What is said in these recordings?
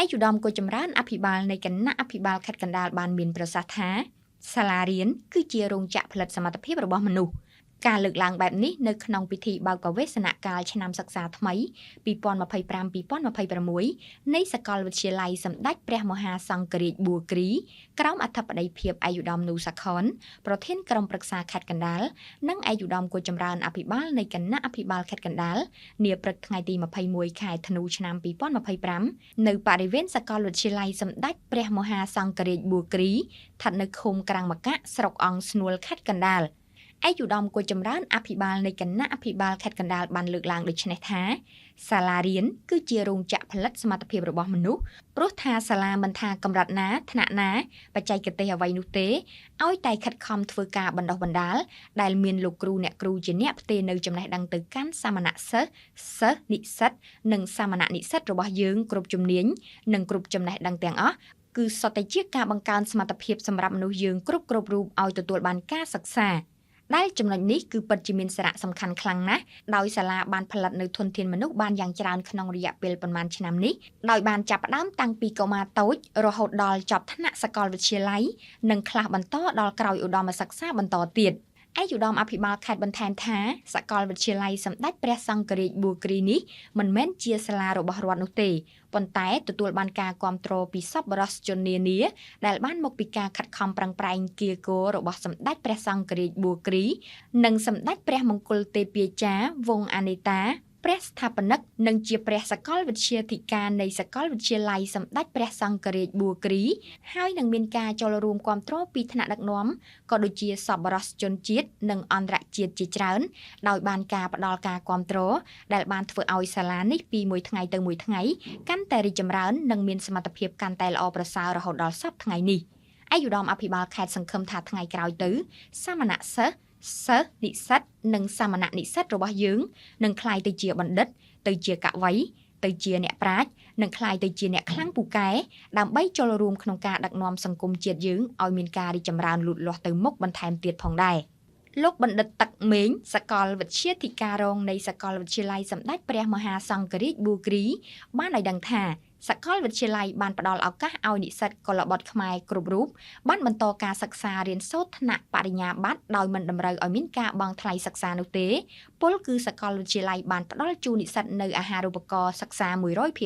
ឯកឧត្តមគួរចម្រើនអភិបាលនៃគណៈអភិបាលខេត្តកណ្ដាលបានមានប្រសាសន៍ថាសាលារៀនគឺជារោងចក្រផលិតសមត្ថភាពរបស់មនុស្សការលើកឡើងបែបនេះនៅក្នុងពិធីបើកបវេសនកាលឆ្នាំសិក្សាថ្មី2025-2026នៃសាកលវិទ្យាល័យសម្ដេចព្រះមហាសង្ឃរាជប៊ូគ្រីក្រោមអធិបតីភាពឯកឧត្តមនូសាខុនប្រធានក្រុមប្រឹក្សាខេត្តកណ្ដាលនិងឯកឧត្តមគួរចម្រើនអភិបាលនៃគណៈអភិបាលខេត្តកណ្ដាលនាព្រឹកថ្ងៃទី21ខែធ្នូឆ្នាំ2025នៅបរិវេណសាកលវិទ្យាល័យសម្ដេចព្រះមហាសង្ឃរាជប៊ូគ្រីស្ថិតនៅឃុំក្រាំងម្កាក់ស្រុកអង្គស្នួលខេត្តកណ្ដាលឯកឧត្តមគួរចម្រើនអភិបាលនៃគណៈអភិបាលខេត្តកណ្ដាលបានលើកឡើងដូចនេះថាសាលារៀនគឺជារោងចក្រផលិតសមត្ថភាពរបស់មនុស្សព្រោះថាសាលាមិនថាកម្រិតណាថ្នាក់ណាបច្ចេកទេសអ្វីនោះទេឲ្យតែខិតខំធ្វើការបណ្ដុះបណ្ដាលដែលមានលោកគ្រូអ្នកគ្រូជាអ្នកផ្ទេរនៅចំណេះដឹងទៅកាន់សាមណសិស្សនិស្សិតនិងសាមណនិស្សិតរបស់យើងគ្រប់ជំនាញនិងគ្រប់ចំណេះដឹងទាំងអស់គឺសុទ្ធតែជាការបង្កើនសមត្ថភាពសម្រាប់មនុស្សយើងគ្រប់រូបឲ្យទទួលបានការសិក្សាដែលចំណុចនេះគឺពិតជាមានសារៈសំខាន់ខ្លាំងណាស់ដោយសាលាបានផលិតនៅធនធានមនុស្សបានយ៉ាងច្រើនក្នុងរយៈពេលប៉ុន្មានឆ្នាំនេះដោយបានចាប់ផ្ដើមតាំងពីកុមារតូចរហូតដល់ចប់ថ្នាក់សាកលវិទ្យាល័យនិងខ្លះបន្តដល់ក្រោយឧត្តមសិក្សាបន្តទៀតឯកឧត្តមអភិបាលខេត្តបន្ថែមថាសាកលវិទ្យាល័យសម្ដេចព្រះសង្ឃរាជប៊ូគ្រីនេះមិនមែនជាសាលារបស់រដ្ឋនោះទេប៉ុន្តែទទួលបានការគាំទ្រពីសប្បុរសជននានាដែលបានមកពីការខិតខំប្រឹងប្រែងគៀកគររបស់សម្ដេចព្រះសង្ឃរាជប៊ូគ្រីនិងសម្ដេចព្រះមង្គលទេពាចារ្យវង្សអានេតាព្រះស្ថាបនិកនិងជាព្រះសាកលវិទ្យាធិការនៃសាកលវិទ្យាល័យសម្ដេចព្រះសង្ឃរាជប៊ូគ្រីហើយនឹងមានការចូលរួមគាំទ្រពីថ្នាក់ដឹកនាំក៏ដូចជាសប្បុរសជនជាតិនិងអន្តរជាតិជាច្រើនដោយបានការផ្ដល់ការគាំទ្រដែលបានធ្វើឲ្យសាលានេះពីមួយថ្ងៃទៅមួយថ្ងៃកាន់តែរីកចម្រើននិងមានសមត្ថភាពកាន់តែល្អប្រសើររហូតដល់សព្វថ្ងៃនេះឯកឧត្តមអភិបាលខេត្តសង្ឃឹមថាថ្ងៃក្រោយទៅសាមណសិស្សនិស្សិតនិងសាមណនិស្សិតរបស់យើងនឹងក្លាយទៅជាបណ្ឌិតទៅជាកវីទៅជាអ្នកប្រាជ្ញនិងក្លាយទៅជាអ្នកខ្លាំងពូកែដើម្បីចូលរួមក្នុងការដឹកនាំសង្គមជាតិយើងឲ្យមានការរីកចម្រើនលូតលាស់ទៅមុខបន្ថែមទៀតផងដែរលោកបណ្ឌិតទឹកមេងសាកលវិទ្យាធិការរងនៃសាកលវិទ្យាល័យសម្ដេចព្រះមហាសង្ឃរាជប៊ូគ្រីបានឲ្យដឹងថាសាកលវិទ្យាល័យបានផ្ដល់ឱកាសឲ្យនិស្សិតកុលបុត្រខ្មែរគ្រប់រូបបានបន្តការសិក្សារៀនសូត្រថ្នាក់បរិញ្ញាបត្រដោយមិនតម្រូវឲ្យមានការបង់ថ្លៃសិក្សានោះទេពលគឺសាកលវិទ្យាល័យបានផ្ដល់ជូននិស្សិតនៅអាហារូបករណ៍សិក្សា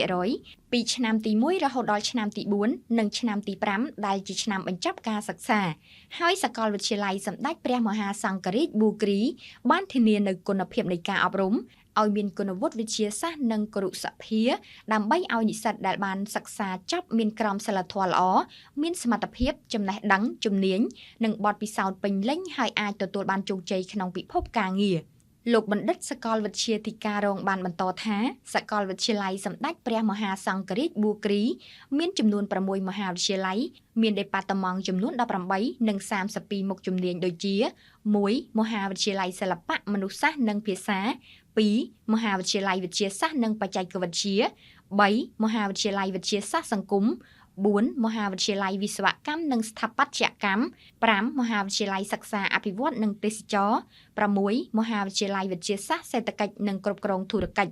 100% ពីឆ្នាំទី1រហូតដល់ឆ្នាំទី4និងឆ្នាំទី5ដែលជាឆ្នាំបញ្ចប់ការសិក្សាហើយសាកលវិទ្យាល័យសម្ដេចព្រះមហាសង្ឃរាជប៊ូគ្រីបានធានានូវគុណភាពនៃការអប់រំឲ្យមានគុណវុឌ្ឍិវិទ្យាសាស្ត្រនិងគរុសភាដើម្បីឲ្យនិស្សិតដែលបានសិក្សាចប់មានក្រមសីលធម៌ល្អមានសមត្ថភាពចំណេះដឹងជំនាញនិងបទពិសោធន៍ពេញលេញហើយអាចទទួលបានជោគជ័យក្នុងពិភពការងារលោកបណ្ឌិតសាកលវិទ្យាធិការរងបានបន្តថាសាកលវិទ្យាល័យសម្ដេចព្រះមហាសង្ឃរាជប៊ូគ្រីមានចំនួន6មហាវិទ្យាល័យមានដេប៉ាតឺម៉ង់ចំនួន18និង32មុខជំនាញដូចជា1មហាវិទ្យាល័យសិល្បៈមនុស្សសាស្ត្រនិងភាសា2មហាវិទ្យាល័យវិទ្យាសាស្ត្រនិងបច្ចេកវិទ្យា3មហាវិទ្យាល័យវិទ្យាសាស្ត្រសង្គម4មហាវិទ្យាល័យវិស្វកម្មនិងស្ថាបត្យកម្ម5មហាវិទ្យាល័យសិក្សាអភិវឌ្ឍន៍និងទេសចរណ៍6មហាវិទ្យាល័យវិទ្យាសាស្ត្រសេដ្ឋកិច្ចនិងគ្រប់គ្រងធុរកិច្ច